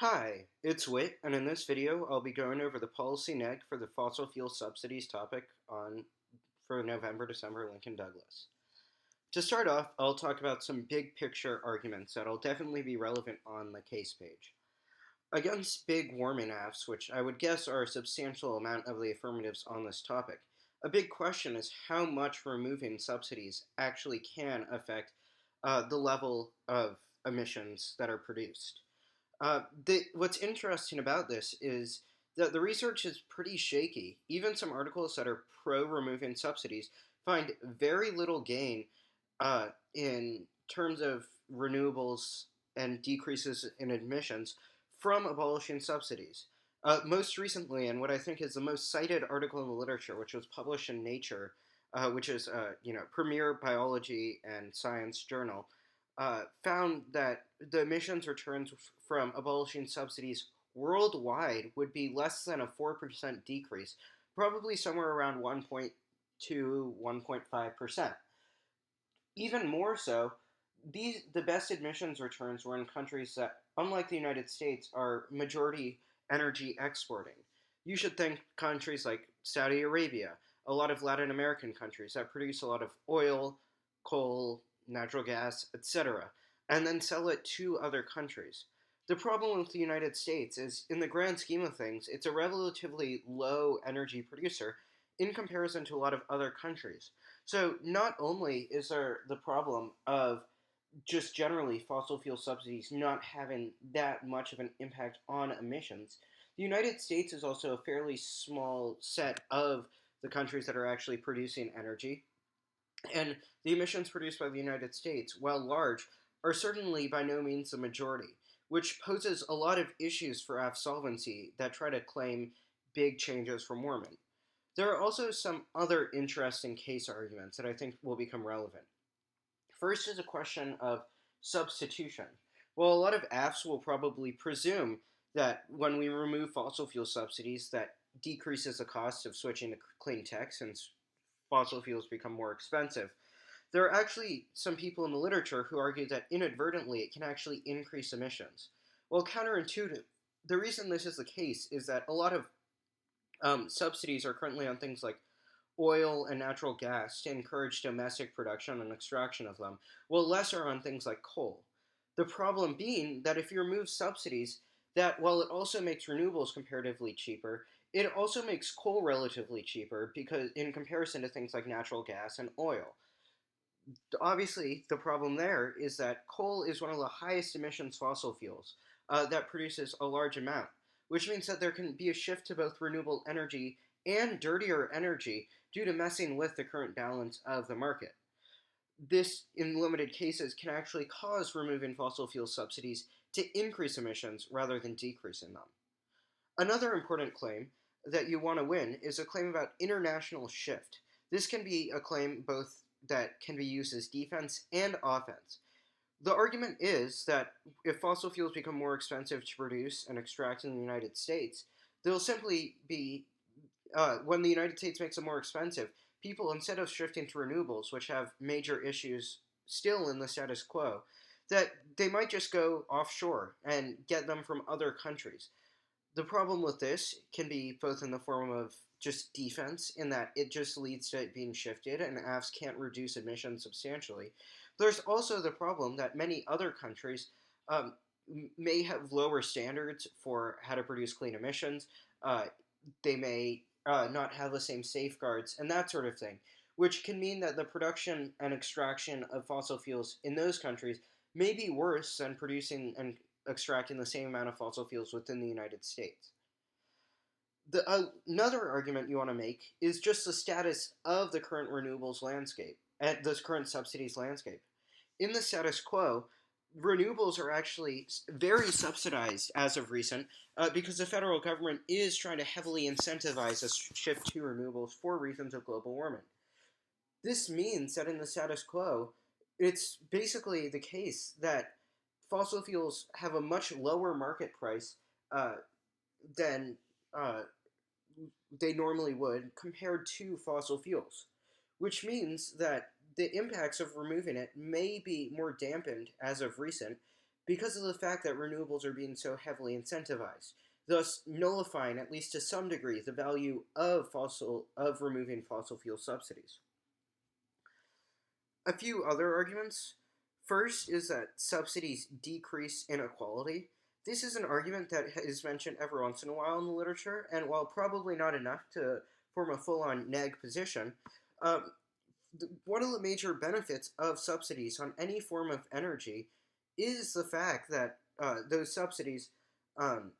Hi, it's Wit, and in this video I'll be going over the policy neg for the fossil fuel subsidies topic for November, December, Lincoln Douglas. To start off, I'll talk about some big picture arguments that'll definitely be relevant on the case page. Against big warming AFs, which I would guess are a substantial amount of the affirmatives on this topic, a big question is how much removing subsidies actually can affect the level of emissions that are produced. What's interesting about this is that the research is pretty shaky. Even some articles that are pro removing subsidies find very little gain in terms of renewables and decreases in emissions from abolishing subsidies. Most recently, and what I think is the most cited article in the literature, which was published in Nature, which is premier biology and science journal, found that the emissions returns from abolishing subsidies worldwide would be less than a 4% decrease, probably somewhere around 1.2, 1.5%. Even more so, the best emissions returns were in countries that, unlike the United States, are majority energy exporting. You should think countries like Saudi Arabia, a lot of Latin American countries that produce a lot of oil, coal, natural gas, etc., and then sell it to other countries. The problem with the United States is, in the grand scheme of things, it's a relatively low energy producer in comparison to a lot of other countries. So not only is there the problem of just generally fossil fuel subsidies not having that much of an impact on emissions, the United States is also a fairly small set of the countries that are actually producing energy. And the emissions produced by the United States, while large, are certainly by no means the majority, which poses a lot of issues for AF solvency that try to claim big changes from warming. There are also some other interesting case arguments that I think will become relevant. First is a question of substitution. Well, a lot of AFs will probably presume that when we remove fossil fuel subsidies, that decreases the cost of switching to clean tech since fossil fuels become more expensive. There are actually some people in the literature who argue that inadvertently it can actually increase emissions. Well, counterintuitive. The reason this is the case is that a lot of subsidies are currently on things like oil and natural gas to encourage domestic production and extraction of them, while less are on things like coal. The problem being that if you remove subsidies, that while it also makes renewables comparatively cheaper, it also makes coal relatively cheaper because in comparison to things like natural gas and oil. Obviously, the problem there is that coal is one of the highest emissions fossil fuels that produces a large amount, which means that there can be a shift to both renewable energy and dirtier energy due to messing with the current balance of the market. This, in limited cases, can actually cause removing fossil fuel subsidies to increase emissions rather than decreasing them. Another important claim that you want to win is a claim about international shift. This can be a claim both that can be used as defense and offense. The argument is that if fossil fuels become more expensive to produce and extract in the United States, they'll simply be, when the United States makes them more expensive, people, instead of shifting to renewables, which have major issues still in the status quo, that they might just go offshore and get them from other countries. The problem with this can be both in the form of just defense, in that it just leads to it being shifted and AFs can't reduce emissions substantially. There's also the problem that many other countries um, may have lower standards for how to produce clean emissions. They may not have the same safeguards and that sort of thing, which can mean that the production and extraction of fossil fuels in those countries may be worse than producing and extracting the same amount of fossil fuels within the United States. Another argument you want to make is just the status of the current renewables landscape, and this current subsidies landscape. In the status quo, renewables are actually very subsidized as of recent because the federal government is trying to heavily incentivize a shift to renewables for reasons of global warming. This means that in the status quo, it's basically the case that fossil fuels have a much lower market price uh, than they normally would compared to fossil fuels, which means that the impacts of removing it may be more dampened as of recent because of the fact that renewables are being so heavily incentivized, thus nullifying, at least to some degree, the value of removing fossil fuel subsidies. A few other arguments. First is that subsidies decrease inequality. This is an argument that is mentioned every once in a while in the literature, and while probably not enough to form a full-on neg position, um, one of the major benefits of subsidies on any form of energy is the fact that those subsidies um,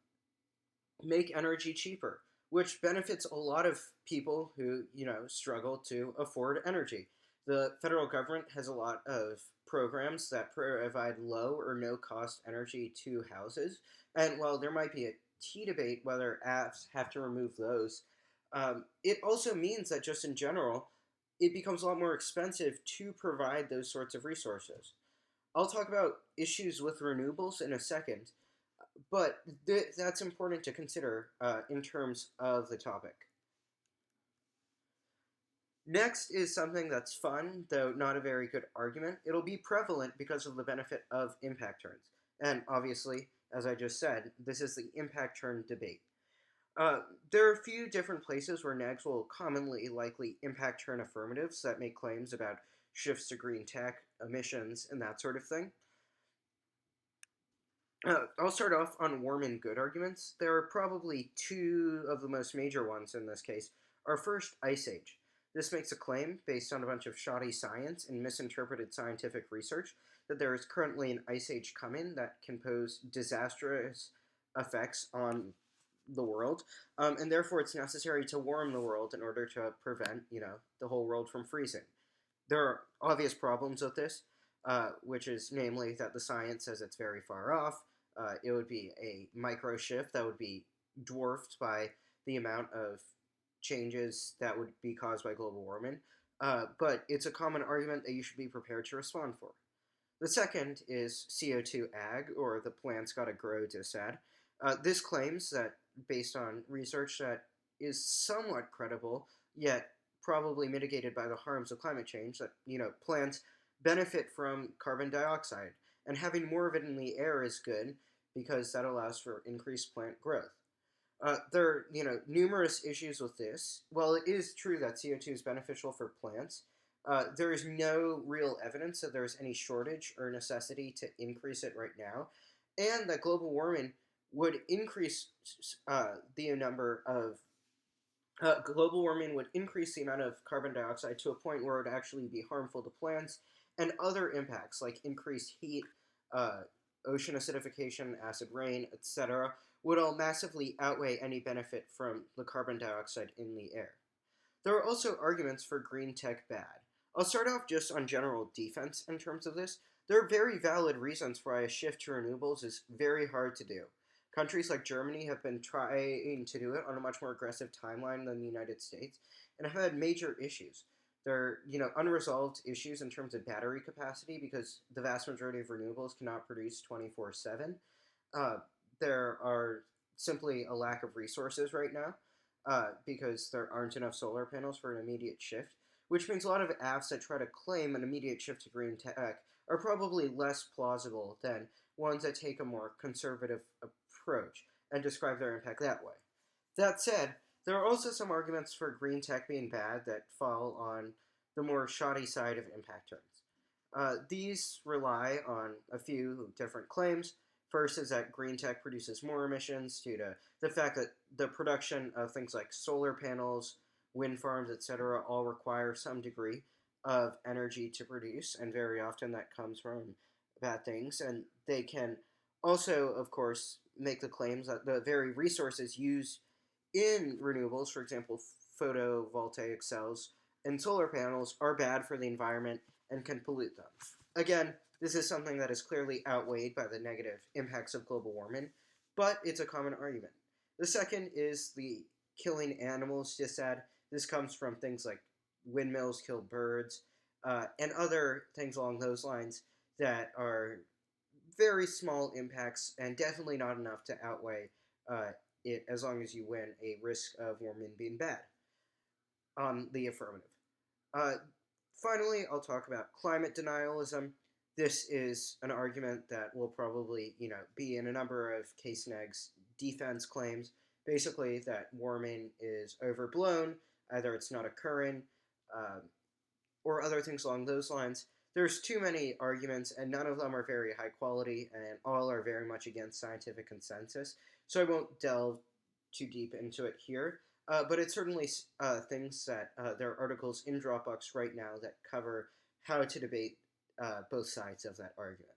make energy cheaper, which benefits a lot of people who, struggle to afford energy. The federal government has a lot of programs that provide low or no cost energy to houses. And while there might be a tea debate whether apps have to remove those, it also means that just in general, it becomes a lot more expensive to provide those sorts of resources. I'll talk about issues with renewables in a second, but that's important to consider in terms of the topic. Next is something that's fun, though not a very good argument. It'll be prevalent because of the benefit of impact turns. And obviously, as I just said, this is the impact turn debate. There are a few different places where negs will commonly likely impact turn affirmatives that make claims about shifts to green tech, emissions, and that sort of thing. I'll start off on warm and good arguments. There are probably two of the most major ones in this case. Our first, Ice Age. This makes a claim, based on a bunch of shoddy science and misinterpreted scientific research, that there is currently an ice age coming that can pose disastrous effects on the world, and therefore it's necessary to warm the world in order to prevent, the whole world from freezing. There are obvious problems with this, which is namely that the science says it's very far off. It would be a micro shift that would be dwarfed by the amount of changes that would be caused by global warming. But it's a common argument that you should be prepared to respond for. The second is CO2 ag, or the plants gotta grow disad. This claims that, based on research that is somewhat credible, yet probably mitigated by the harms of climate change, that, plants benefit from carbon dioxide, and having more of it in the air is good because that allows for increased plant growth. There are, numerous issues with this. While it is true that CO2 is beneficial for plants, there is no real evidence that there is any shortage or necessity to increase it right now, and that global warming would increase the number of global warming would increase the amount of carbon dioxide to a point where it would actually be harmful to plants, and other impacts like increased heat, ocean acidification, acid rain, etc., would all massively outweigh any benefit from the carbon dioxide in the air. There are also arguments for green tech bad. I'll start off just on general defense in terms of this. There are very valid reasons why a shift to renewables is very hard to do. Countries like Germany have been trying to do it on a much more aggressive timeline than the United States, and have had major issues. There are, unresolved issues in terms of battery capacity because the vast majority of renewables cannot produce 24/7. There are simply a lack of resources right now because there aren't enough solar panels for an immediate shift, which means a lot of apps that try to claim an immediate shift to green tech are probably less plausible than ones that take a more conservative approach and describe their impact that way. That said, there are also some arguments for green tech being bad that fall on the more shoddy side of impact turns. These rely on a few different claims. First is that green tech produces more emissions due to the fact that the production of things like solar panels, wind farms, etc., all require some degree of energy to produce, and very often that comes from bad things. And they can also, of course, make the claims that the very resources used in renewables, for example, photovoltaic cells and solar panels, are bad for the environment and can pollute them. Again, this is something that is clearly outweighed by the negative impacts of global warming, but it's a common argument. The second is the killing animals disad. This comes from things like windmills kill birds, and other things along those lines that are very small impacts and definitely not enough to outweigh it as long as you win a risk of warming being bad on the affirmative. Finally, I'll talk about climate denialism. This is an argument that will probably, be in a number of case negs defense claims, basically that warming is overblown, either it's not occurring, um, or other things along those lines. There's too many arguments, and none of them are very high quality, and all are very much against scientific consensus. So I won't delve too deep into it here. But it's certainly things that there are articles in Dropbox right now that cover how to debate both sides of that argument.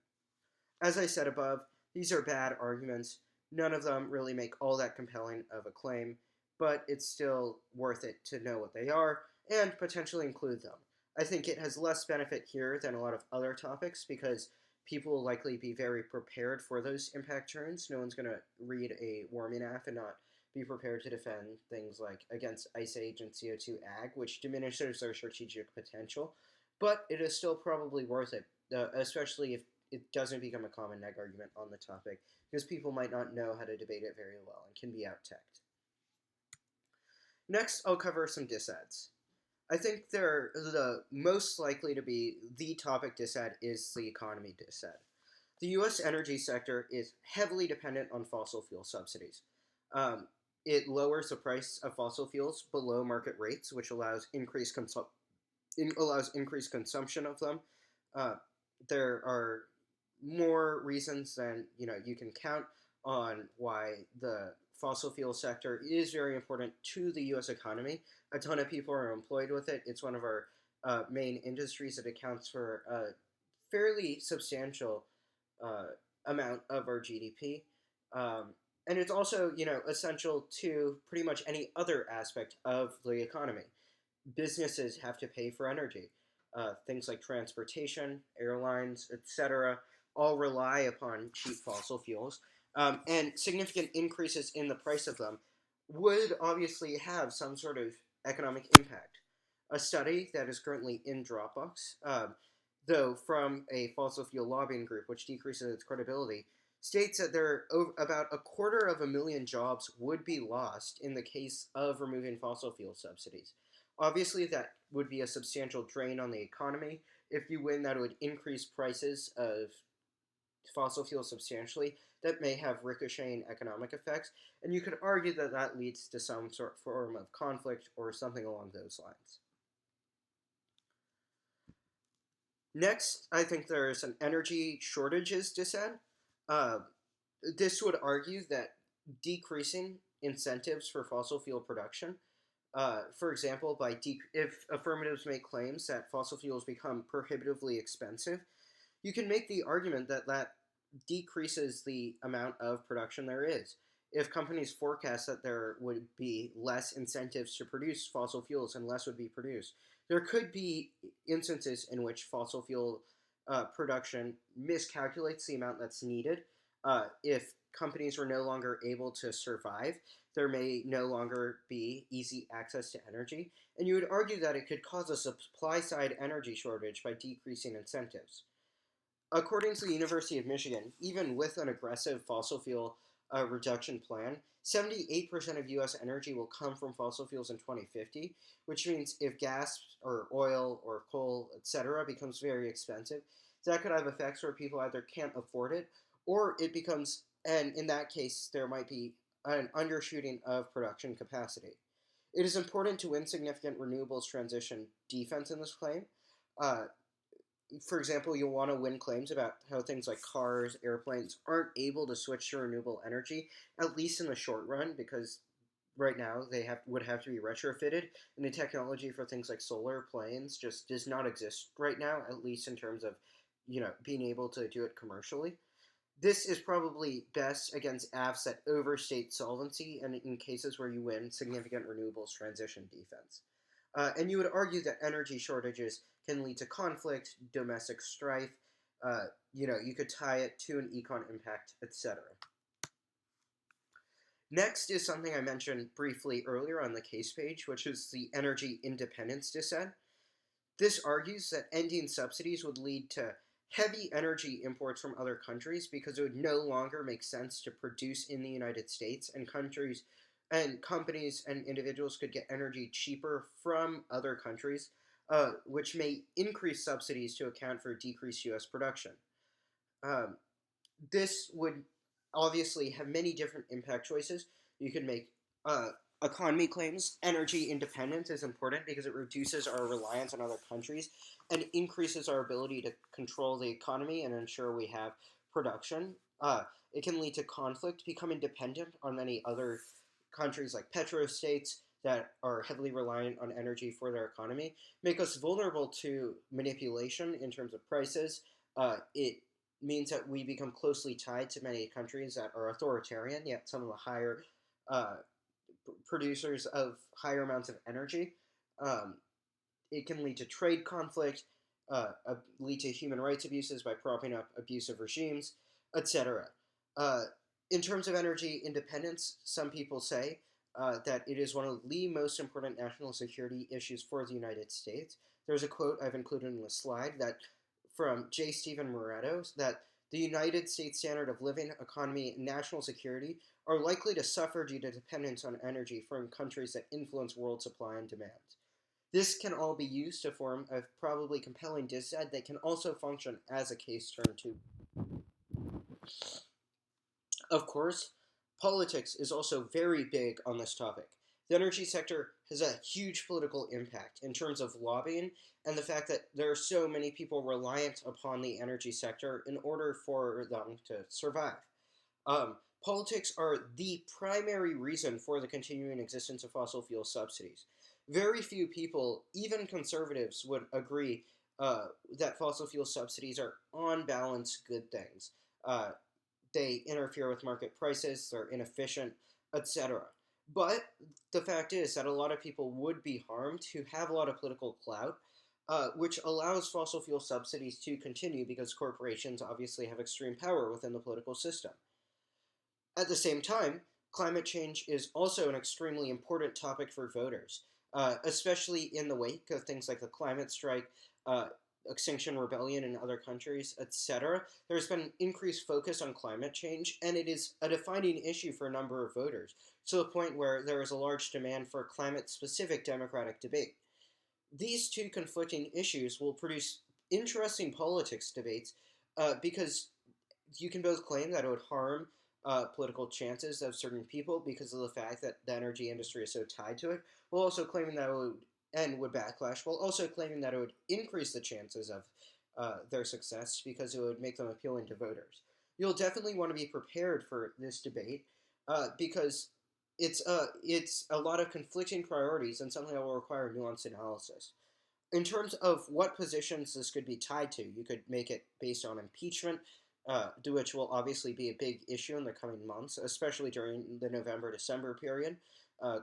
As I said above, these are bad arguments. None of them really make all that compelling of a claim, but it's still worth it to know what they are and potentially include them. I think it has less benefit here than a lot of other topics because people will likely be very prepared for those impact turns. No one's going to read a warming app and not be prepared to defend things like against Ice Age and CO2 ag, which diminishes their strategic potential. But it is still probably worth it, especially if it doesn't become a common neg argument on the topic, because people might not know how to debate it very well and can be out-teched. Next, I'll cover some disads. I think the most likely to be the topic disad is the economy disad. The U.S. energy sector is heavily dependent on fossil fuel subsidies. It lowers the price of fossil fuels below market rates, which allows increased consumption of them. There are more reasons than you can count on why the fossil fuel sector is very important to the U.S. economy. A ton of people are employed with it. It's one of our main industries that accounts for a fairly substantial amount of our GDP. And it's also, essential to pretty much any other aspect of the economy. Businesses have to pay for energy. Things like transportation, airlines, etc., all rely upon cheap fossil fuels. And significant increases in the price of them would obviously have some sort of economic impact. A study that is currently in Dropbox, though from a fossil fuel lobbying group, which decreases its credibility, states that about 250,000 jobs would be lost in the case of removing fossil fuel subsidies. Obviously, that would be a substantial drain on the economy. If you win, that would increase prices of fossil fuels substantially. That may have ricocheting economic effects, and you could argue that that leads to some sort of form of conflict or something along those lines. Next, I think there's an energy shortages dissent. This would argue that decreasing incentives for fossil fuel production, for example, if affirmatives make claims that fossil fuels become prohibitively expensive, you can make the argument that that decreases the amount of production there is. If companies forecast that there would be less incentives to produce fossil fuels and less would be produced, there could be instances in which fossil fuel production miscalculates the amount that's needed. If companies were no longer able to survive, there may no longer be easy access to energy, and you would argue that it could cause a supply-side energy shortage by decreasing incentives. According to the University of Michigan, even with an aggressive fossil fuel reduction plan, 78% of U.S. energy will come from fossil fuels in 2050, which means if gas or oil or coal, etc., becomes very expensive, that could have effects where people either can't afford it or it becomes, and in that case, there might be an undershooting of production capacity. It is important to win significant renewables transition defense in this claim. For example, you'll want to win claims about how things like cars, airplanes aren't able to switch to renewable energy, at least in the short run, because right now they would have to be retrofitted, and the technology for things like solar planes just does not exist right now, at least in terms of being able to do it commercially. This is probably best against AFs that overstate solvency and in cases where you win significant renewables transition defense. And you would argue that energy shortages can lead to conflict, domestic strife. You could tie it to an econ impact, etc. Next is something I mentioned briefly earlier on the case page, which is the energy independence dissent. This argues that ending subsidies would lead to heavy energy imports from other countries because it would no longer make sense to produce in the United States, and companies and individuals could get energy cheaper from other countries. which may increase subsidies to account for decreased U.S. production. Um, this would obviously have many different impact choices. You could make uh, economy claims. Energy independence is important because it reduces our reliance on other countries and increases our ability to control the economy and ensure we have production. It can lead to conflict, becoming dependent on many other countries like petrostates that are heavily reliant on energy for their economy, make us vulnerable to manipulation in terms of prices. It means that we become closely tied to many countries that are authoritarian, yet some of the higher uh, producers of higher amounts of energy. Um, it can lead to trade conflict, lead to human rights abuses by propping up abusive regimes, etc. Uh, in terms of energy independence, some people say that it is one of the most important national security issues for the United States. There's a quote I've included in the slide that from J. Stephen Moretto that the United States standard of living, economy, and national security are likely to suffer due to dependence on energy from countries that influence world supply and demand. This can all be used to form a probably compelling dissent that can also function as a case turn to. Of course, politics is also very big on this topic. The energy sector has a huge political impact in terms of lobbying and the fact that there are so many people reliant upon the energy sector in order for them to survive. Politics are the primary reason for the continuing existence of fossil fuel subsidies. Very few people, even conservatives, would agree that fossil fuel subsidies are, on balance, good things. Uh, they interfere with market prices, they're inefficient, etc. But the fact is that a lot of people would be harmed who have a lot of political clout, which allows fossil fuel subsidies to continue because corporations obviously have extreme power within the political system. At the same time, climate change is also an extremely important topic for voters, especially in the wake of things like the climate strike, uh, Extinction Rebellion in other countries, etc. There's been increased focus on climate change, and it is a defining issue for a number of voters, to the point where there is a large demand for climate-specific democratic debate. These two conflicting issues will produce interesting politics debates because you can both claim that it would harm political chances of certain people because of the fact that the energy industry is so tied to it, while also claiming that it would and would backlash, while also claiming that it would increase the chances of their success because it would make them appealing to voters. You'll definitely want to be prepared for this debate because it's a lot of conflicting priorities and something that will require nuanced analysis. In terms of what positions this could be tied to, you could make it based on impeachment, which will obviously be a big issue in the coming months, especially during the November-December period,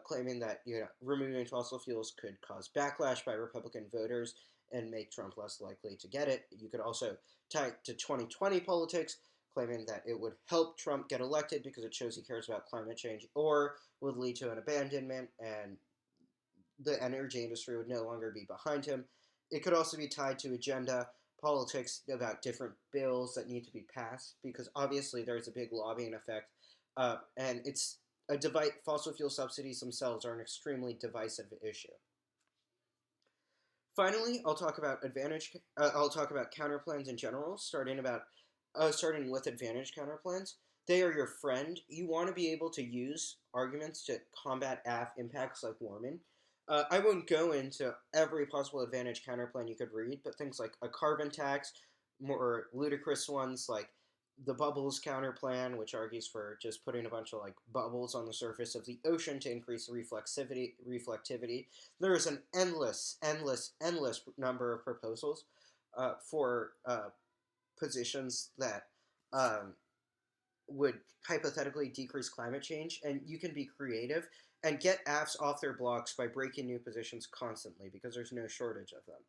claiming that removing fossil fuels could cause backlash by Republican voters and make Trump less likely to get it. You could also tie it to 2020 politics, claiming that it would help Trump get elected because it shows he cares about climate change, or would lead to an abandonment and the energy industry would no longer be behind him. It could also be tied to agenda politics about different bills that need to be passed because obviously there's a big lobbying effect, and it's a fossil fuel subsidies themselves are an extremely divisive issue. Finally, I'll talk about I'll talk about counterplans in general, starting with advantage counterplans. They are your friend. You want to be able to use arguments to combat impacts like warming. I won't go into every possible advantage counterplan you could read, but things like a carbon tax, more ludicrous ones like the bubbles counterplan, which argues for just putting a bunch of like bubbles on the surface of the ocean to increase the reflectivity. There is an endless number of proposals for positions that um, would hypothetically decrease climate change, and you can be creative and get apps off their blocks by breaking new positions constantly because there's no shortage of them.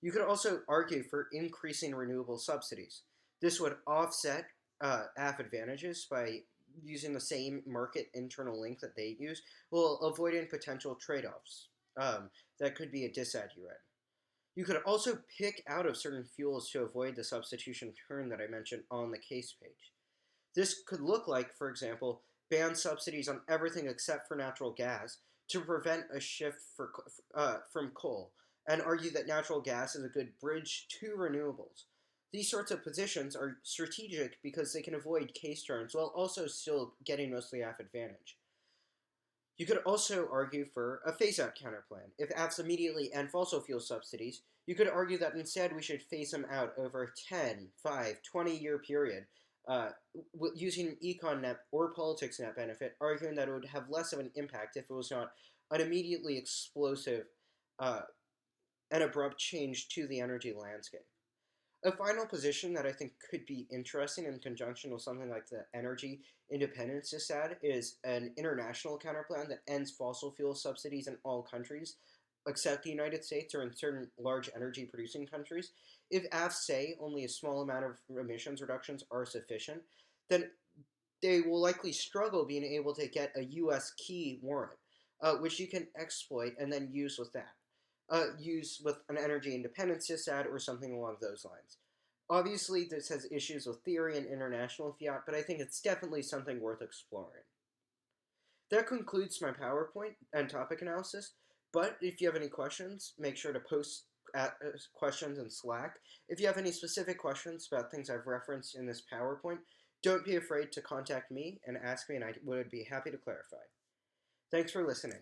You could also argue for increasing renewable subsidies. This would offset app advantages by using the same market internal link that they use, while avoiding potential trade-offs. That could be a dissad you read. You could also pick out of certain fuels to avoid the substitution turn that I mentioned on the case page. This could look like, for example, ban subsidies on everything except for natural gas to prevent a shift from coal, and argue that natural gas is a good bridge to renewables. These sorts of positions are strategic because they can avoid case turns while also still getting mostly half advantage. You could also argue for a phase out counterplan. If apps immediately end fossil fuel subsidies, you could argue that instead we should phase them out over a 10, 5, 20-year period using EconNet or PoliticsNet benefit, arguing that it would have less of an impact if it was not an immediately explosive uh, and abrupt change to the energy landscape. A final position that I think could be interesting in conjunction with something like the energy independence dissad is an international counterplan that ends fossil fuel subsidies in all countries except the United States or in certain large energy producing countries. If AFs say only a small amount of emissions reductions are sufficient, then they will likely struggle being able to get a US key warrant, which you can exploit and then use with that. Use with an energy independence dissad or something along those lines. Obviously, this has issues with theory and international fiat, but I think it's definitely something worth exploring. That concludes my PowerPoint and topic analysis, but if you have any questions, make sure to post questions in Slack. If you have any specific questions about things I've referenced in this PowerPoint, don't be afraid to contact me and ask me, and I would be happy to clarify. Thanks for listening.